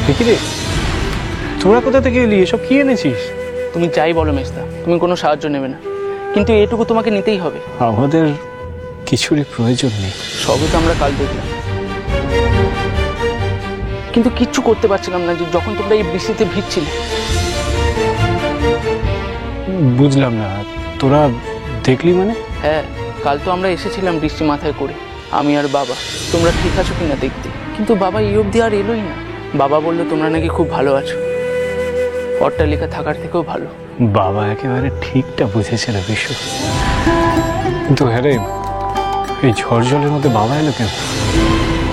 দেখি রে, তোরা কোথা থেকে এলি? এসব কি এনেছিস? তুমি যাই বলো মেজদা, তুমি কোনো সাহায্য নেবে না, কিন্তু এটুকু তোমাকে নিতেই হবে। আমাদের কিছুরই প্রয়োজন নেই। সবই তো আমরা কাল দেখলাম, কিন্তু কিচ্ছু করতে পারছিলাম না যে যখন তোমরা এই বৃষ্টিতে ভিজছিলে। বুঝলাম না, তোরা দেখলি মানে? হ্যাঁ, কাল তো আমরা এসেছিলাম বৃষ্টি মাথায় করে, আমি আর বাবা, তোমরা ঠিক আছো কিনা দেখতে, কিন্তু বাবা এই অবধি আর এলোই না। বাবা বললো তোমরা নাকি খুব ভালো আছো, অট্টালিকা থাকার থেকেও ভালো। বাবা একেবারে ঠিকটা বুঝেছে রে বিশ্ব। কিন্তু হ্যাঁ রে, এই ঝড় জলের মধ্যে বাবা এলো কেন?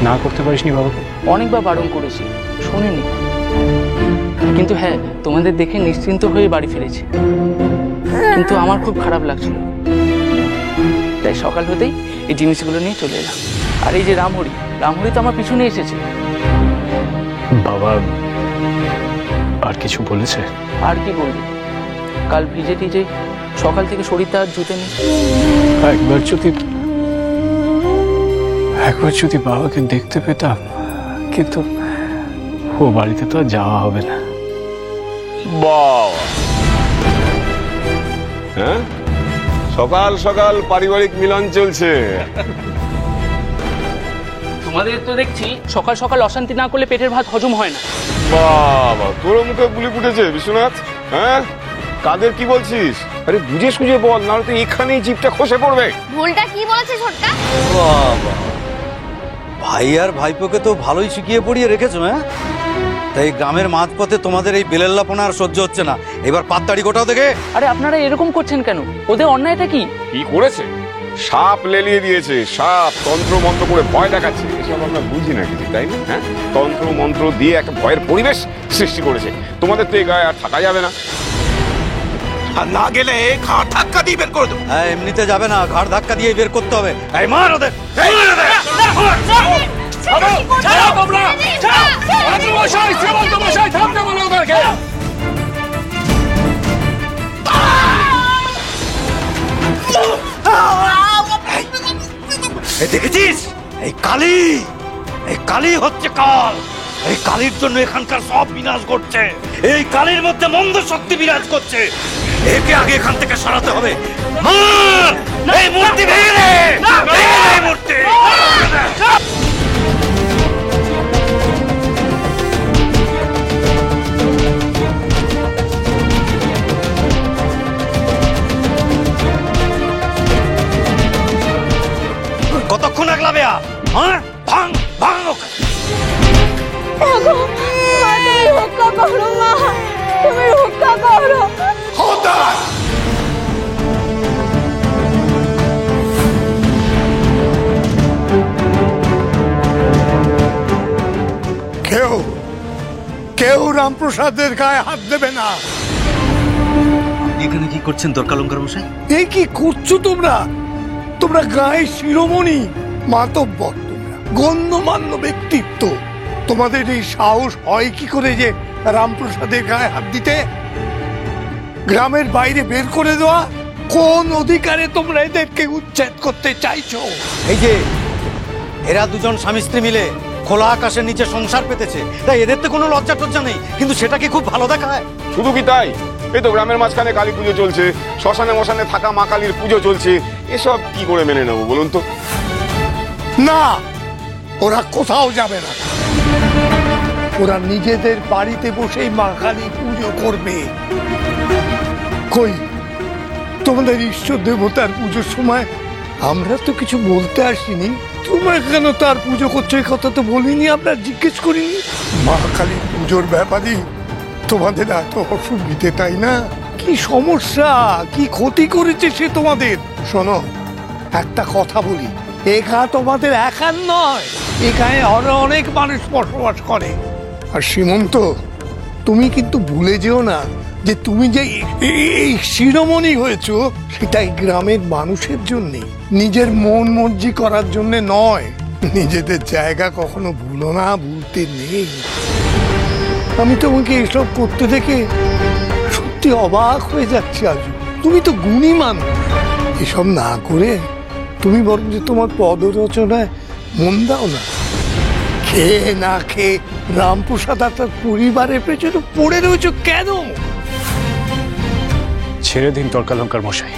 না করতে পারিসনি বাবাকে? অনেকবার বারণ করেছি, শোনেনি। কিন্তু হ্যাঁ, তোমাদের দেখে নিশ্চিন্ত হয়ে বাড়ি ফিরেছি, কিন্তু আমার খুব খারাপ লাগছিল, তাই সকাল হতেই এই জিনিসগুলো নিয়ে চলে এলাম। আর এই যে রামহরি তো আমার পিছনে এসেছে। বাবা আর কিছু বলেছে? আর কি বলবে, কাল ভিজে টিজে সকাল থেকে শরীরটা আর জুতে নেই। একবার যদি বাবাকে দেখতে পেতাম, কিন্তু ও বাড়িতে তো আর যাওয়া হবে না। বাবা, হ্যাঁ, সকাল সকাল পারিবারিক মিলন চলছে। তোমাদের তো দেখছি সকাল সকাল অশান্তি না করলে পেটের ভাত হজম হয় না। বাবা, তোর মুখে বুলি ফুটেছে বিশ্বনাথ। হ্যাঁ, কাদের কি বলছিস? আরে বুঝে সুঝে বল, নাহলে তো এখানেই জিভটা খসে পড়বে। ভুলটা কি বলেছে ছোটকা? বাবা, ভাই আর ভাইপোকে তো ভালোই শিখিয়ে পড়িয়ে রেখেছো। হ্যাঁ, তাই গ্রামের মাঝপথে তোমাদের এই বেলেল্লাপনা আর সহ্য হচ্ছে না। এবার পাততাড়ি গোটাও দেখে। আরে আপনারা এরকম করছেন কেন? ওদের অন্যায়টা কি? কি করেছে? সাপ লেলিয়ে দিয়েছে, সাপ তন্ত্র মন্ত্র করে ভয় দেখাচ্ছে। এসব আমরা বুঝি না কিছু, তাই না? হ্যাঁ, তন্ত্র মন্ত্র দিয়ে একটা ভয়ের পরিবেশ সৃষ্টি করেছে। তোমাদের তো এই গায়ে আর থাকা যাবে না। আর না গেলে ঘাড় ধাক্কা দিয়ে বের করে দেবো। হ্যাঁ, এমনিতে যাবে না, ঘাড় ধাক্কা দিয়ে বের করতে হবে। এই মার ওদের। দেখেছিস, এই কালী হচ্ছে কাল। এই কালীর জন্য এখানকার সব বিনাশ ঘটছে। এই কালীর মধ্যে মন্দ শক্তি বিরাজ করছে। একে আগে এখান থেকে সরাতে হবে। মার! এই মূর্তি ভেঙে দে! ভেঙে দে এই মূর্তি! কতক্ষণ আগলাবে? হ্যাঁ, ভাঙ ভাঙ ওকে। ওগো, মা তুমি রক্ষা করো, মা তুমি রক্ষা করো। খোদার! কেউ রামপ্রসাদের গায়ে হাত দেবে না। এখানে কি করছেন দরকালঙ্কার মশাই? এই কি করছো তোমরা? তোমরা গায়ে শিরোমণি, মাতব্বর, তোমরা গণ্যমান্য ব্যক্তিত্ব। তোমাদের এই সাহস হয় কি করে যে রামপ্রসাদের গায়ে হাত দিতে? গ্রামের বাইরে বের করে দেওয়া? কোন অধিকারে তোমরা এদেরকে উচ্ছেদ করতে চাইছো? এই যে এরা দুজন স্বামী স্ত্রী মিলে খোলা আকাশের নিচে সংসার পেতেছে, তাই এদের তো কোনো লজ্জা টজ্জা নেই, কিন্তু সেটা কি খুব ভালো দেখায়? শুধু কি তাই, এই তো গ্রামের মাঝখানে কালী পুজো চলছে, শ্মশানে মশানে থাকা মা কালীর পুজো চলছে। এসব কি করে মেনে নেবো বলুন তো? না, ওরা কোথাও যাবে না। ওরা নিজেদের বাড়িতে বসেই মা কালী পুজো করবে। কই তোমাদের ইষ্ট দেবতার পুজোর সময় আমরা তো কিছু বলতে আসিনি। তোমরা কেন তার পুজো করছো এই কথা তো বলিনি, আমরা জিজ্ঞেস করিনি। মা কালীর পুজোর ব্যাপারে তোমাদের এত অসুবিধে, তাই না? কি সমস্যা, কি ক্ষতি করেছে সে তোমাদের? শোনো, একটা কথা বলি, এ গা তোমাদের একার নয়, এ গায়ে আরো অনেক মানুষ বসবাস করে। আর সীমন্ত, তুমি কিন্তু ভুলে যেও না যে তুমি যে এই শিরোমণি হয়েছো, সেটা এই গ্রামের মানুষের জন্য, নিজের মন মর্জি করার জন্য নয়। নিজেদের জায়গা কখনো ভুলো না, ভুলতে নেই। আমি তোমাকে এসব করতে দেখে সত্যি অবাক হয়ে যাচ্ছি। আজ তুমি তো গুণী মানুষ, এসব না করে তুমি বরং যে তোমার পদরচনায় মন দাও না। খেয়ে না খেয়ে রামপ্রসাদ আর তার পরিবারের পেছনে পড়ে রয়েছে কেন? ছেড়ে দিন তর্কালঙ্কার মশাই।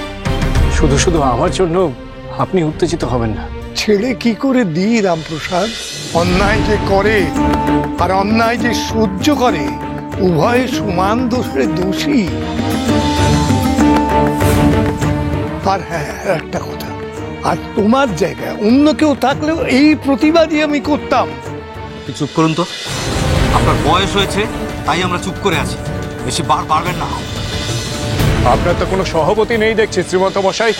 শুধু শুধু আমার জন্য আপনি উত্তেজিত হবেন না। ছেড়ে কি করে দিই রামপ্রসাদ? অন্যায় যে করে আর অন্যায় যে সহ্য করে, উভয়ে সমান দোষে দোষী। আর হ্যাঁ, একটা কথা, আর তোমার জায়গায় অন্য কেউ থাকলেও এই প্রতিবাদই আমি করতাম। একটু চুপ করুন তো, আপনার বয়স হয়েছে তাই আমরা চুপ করে আছি, বেশি বার পারবেন না। আপনার তো কোনো সহমতি নেই দেখছি শ্রীমন্ত মশাই।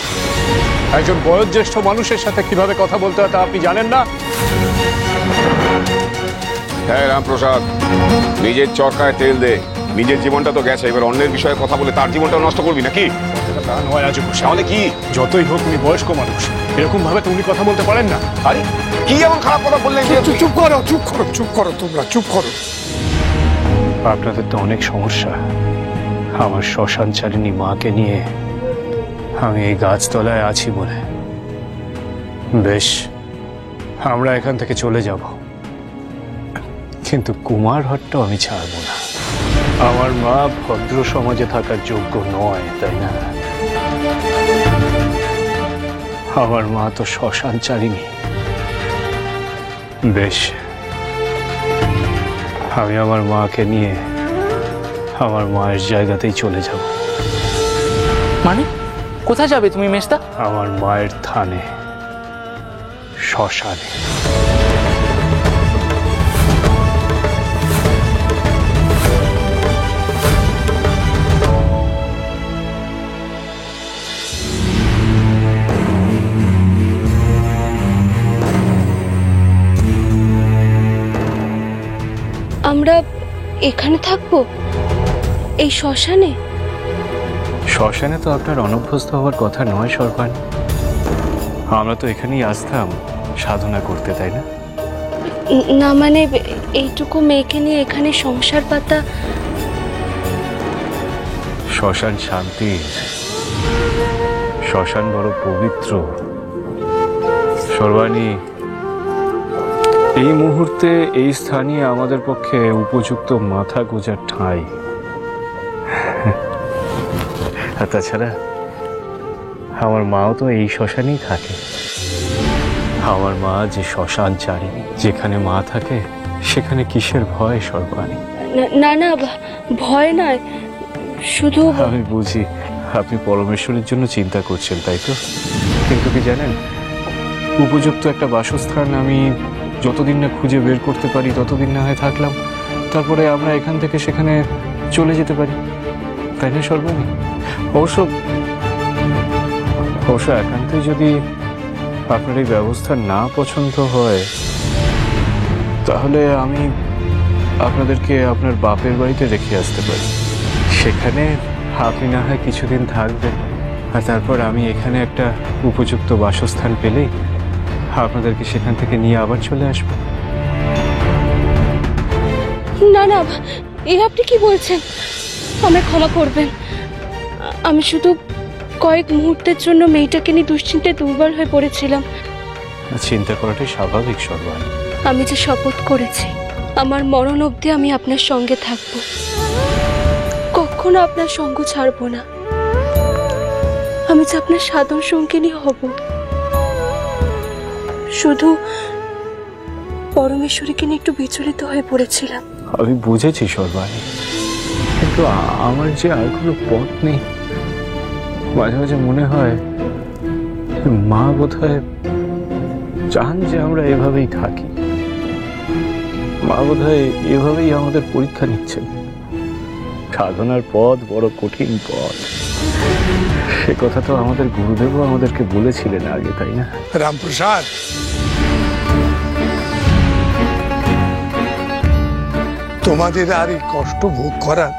একজন বয়োজ্যেষ্ঠ মানুষের সাথে কিভাবে কথা বলতে হয় তা আপনি জানেন না? হ্যাঁ রামপ্রসাদ, নিজের চরকায় তেল দে। নিজের জীবনটা তো গেছে, এবার অন্যের বিষয়ে কথা বলে তার জীবনটা নষ্ট করবি নাকি? তা নয় আজও তাহলে কি? যতই হোক উনি বয়স্ক মানুষ, এরকম ভাবে তো উনি কথা বলতে পারেন না। আরে কি এমন খারাপ কথা বললেন? চুপ করো, চুপ করো, চুপ করো, তোমরা চুপ করো। আপনাদের তো অনেক সমস্যা। আমার শ্মশানচারিণী মাকে নিয়ে আমি এই গাছতলায় আছি বলে। বেশ, আমরা এখান থেকে চলে যাব, কিন্তু কুমারহট্ট আমি ছাড়বো না। আমার মা ভদ্র সমাজে থাকার যোগ্য নয়, তাই না? আমার মা তো শ্মশানচারিণী। বেশ, আমি আমার মাকে নিয়ে আমার মায়ের জায়গাতেই চলে যাব। মানে কোথায় যাবে তুমি মেজদা? আমার মায়ের থানে, শ্মশানে। আমরা এখানে থাকবো, এই শ্মশানে? শ্মশানে তো আপনার অনভ্যস্ত হওয়ার কথা নয় সর্বাণী। আমরা তো এখানেই আসতাম সাধনা করতে, তাই না? না মানে এইটুকু মেয়েকে নিয়ে এখানে সংসার পাতা। শ্মশান শান্তির, শ্মশান বড় পবিত্র। সর্বাণী, এই মুহূর্তে এই স্থানই আমাদের পক্ষে উপযুক্ত মাথা গোজার ঠাঁই। আর তাছাড়া আমার মাও তো এই শ্মশানেই থাকে। আমার মা যে শ্মশানচারিণী, যেখানে মা থাকে সেখানে কিসের ভয় সর্বাণী? না না, ভয় নয়, শুধু আমি বুঝি আপনি পরমেশ্বরের জন্য চিন্তা করছেন, তাই তো? কিন্তু কি জানেন, উপযুক্ত একটা বাসস্থান আমি যতদিন না খুঁজে বের করতে পারি ততদিন না হয় থাকলাম, তারপরে আমরা এখান থেকে সেখানে চলে যেতে পারি, তাই না সর্বাণী? অবশ্য একান্তই যদি আপনার এই ব্যবস্থা না পছন্দ হয়, তাহলে আমি আপনাদেরকে আপনার বাপের বাড়িতে রেখে আসতে পারি। সেখানে আপনি না হয় কিছুদিন থাকবেন, আর তারপর আমি এখানে একটা উপযুক্ত বাসস্থান পেলেই আপনাদেরকে সেখান থেকে নিয়ে আবার চলে আসব। না না, এ আপনি কি বলছেন? আমায় ক্ষমা করবেন, আমি শুধু কয়েক মুহূর্তের জন্য মেয়েটাকে নিয়ে দুশ্চিন্তায় দুর্বল হয়ে পড়েছিলাম। চিন্তা করাটাই স্বাভাবিক সর্বাণী। আমি যে শপথ করেছি আমার মরণ অবধি আমি আপনার সঙ্গে থাকব, কখনো আপনার সঙ্গ ছাড়বো না। আমি যে আপনার সাধন সঙ্গিনী হব। শুধু পরমেশ্বরীকে নিয়ে একটু বিচলিত হয়ে পড়েছিলাম। আমি বুঝেছি সর্বাণী, কিন্তু আমার যে আর কোনো পথ নেই। মাঝে মাঝে মনে হয় মা বোধহয় চান যে আমরা এভাবেই থাকি। মা বোধহয় এভাবেই আমাদের পরীক্ষা নিচ্ছেন। সাধনার পথ বড় কঠিন পথ, সে কথা তো আমাদের গুরুদেবও আমাদেরকে বলেছিলেন আগে, তাই না? রামপ্রসাদ, তোমাদের আর এই কষ্ট ভোগ করার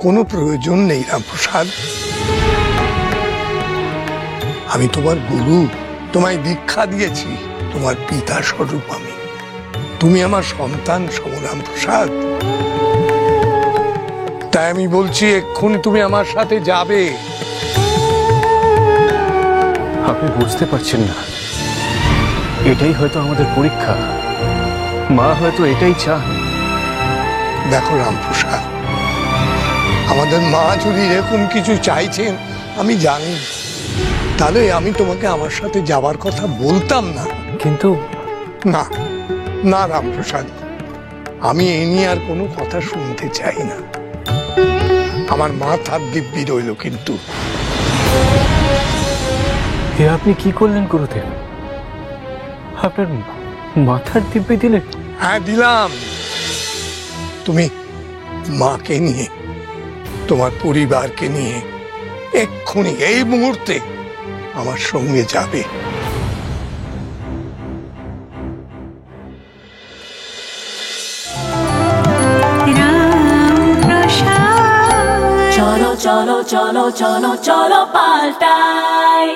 কোনো প্রয়োজন নেই রামপ্রসাদ। আমি তোমার গুরু, তোমায় দীক্ষা দিয়েছি, তোমার পিতা স্বরূপ আমি। তুমি আমার সন্তান সম রামপ্রসাদ। তাই আমি বলছি এক্ষুনি তুমি আমার সাথে যাবে। আপনি বুঝতে পারছেন না, এটাই হয়তো আমাদের পরীক্ষা। মা হয়তো এটাই চান দেখো রামপ্রসাদ, আমাদের মা যদি এরকম কিছু চাইছেন আমি জানি, তাহলে আমি তোমাকে আমার সাথে যাবার কথা বলতাম না। কিন্তু না না রামপ্রসাদ, আমি এ নিয়ে আর কোনো কথা শুনতে চাই না। আমার মাথার দিব্যি রইল কিন্তু। এ আপনি কি করলেন গুরুদেব? আপনার মাথার দিব্যি দিলেন? হ্যাঁ দিলাম। তুমি মাকে নিয়ে, তোমার পরিবারকে নিয়ে এক্ষুনি এই মুহূর্তে আমার সঙ্গে যাবে। চলো চলো চলো চলো চলো পাল্টাই